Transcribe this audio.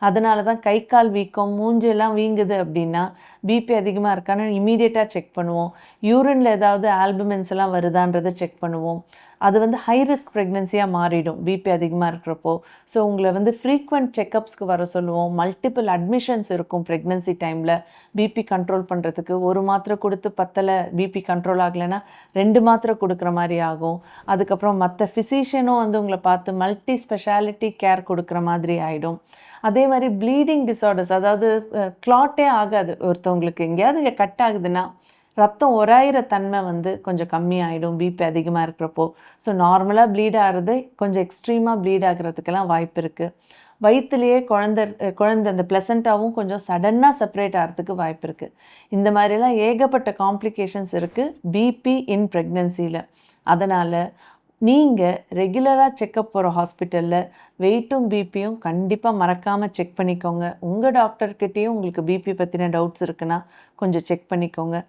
அதனால தான் கை கால் வீக்கம், மூஞ்செல்லாம் வீங்குது அப்படின்னா பிபி அதிகமாக இருக்கான்னு இமீடியட்டாக செக் பண்ணுவோம். யூரின்ல ஏதாவது ஆல்புமின்ஸ் எல்லாம் வருதான்றதை செக் பண்ணுவோம். அது வந்து ஹை ரிஸ்க் ப்ரெக்னன்சியாக மாறிடும் பிபி அதிகமாக இருக்கிறப்போ. ஸோ உங்களை வந்து ஃப்ரீக்வெண்ட் செக்கப்ஸ்க்கு வர சொல்லுவோம். மல்டிபிள் அட்மிஷன்ஸ் இருக்கும் ப்ரெக்னன்சி டைமில் பிபி கண்ட்ரோல் பண்ணுறதுக்கு. ஒரு மாத்திரை கொடுத்து பத்தலை, பிபி கண்ட்ரோல் ஆகலைன்னா 2 மாத்திரை கொடுக்குற மாதிரி ஆகும். அதுக்கப்புறம் மற்ற ஃபிசிஷியனும் வந்து உங்களை பார்த்து மல்டி ஸ்பெஷாலிட்டி கேர் கொடுக்குற மாதிரி ஆகிடும். அதே மாதிரி ப்ளீடிங் டிஸார்டர்ஸ், அதாவது கிளாட்டே ஆகாது. ஒருத்தவங்களுக்கு எங்கேயாவது இங்கே கட் ஆகுதுன்னா ரத்தம் உராயிற தன்மை வந்து கொஞ்சம் கம்மியாயிடும் பிபி அதிகமாக இருக்கிறப்போ. ஸோ நார்மலாக ப்ளீட் ஆகிறது கொஞ்சம் எக்ஸ்ட்ரீமாக ப்ளீட் ஆகிறதுக்கெல்லாம் வாய்ப்பு இருக்குது. வயிற்றுலேயே குழந்தை அந்த ப்ளசண்ட்டாகவும் கொஞ்சம் சடனாக செப்பரேட் ஆகிறதுக்கு வாய்ப்பு இருக்குது. இந்த மாதிரிலாம் ஏகப்பட்ட காம்ப்ளிகேஷன்ஸ் இருக்குது பிபி இன் ப்ரெக்னன்சியில். அதனால் நீங்கள் ரெகுலராக செக்கப் போகிற ஹாஸ்பிட்டலில் வெயிட்டும் பிபியும் கண்டிப்பாக மறக்காமல் செக் பண்ணிக்கோங்க. உங்கள் டாக்டர்கிட்டேயும் உங்களுக்கு பிபி பற்றின டவுட்ஸ் இருக்குன்னா கொஞ்சம் செக் பண்ணிக்கோங்க.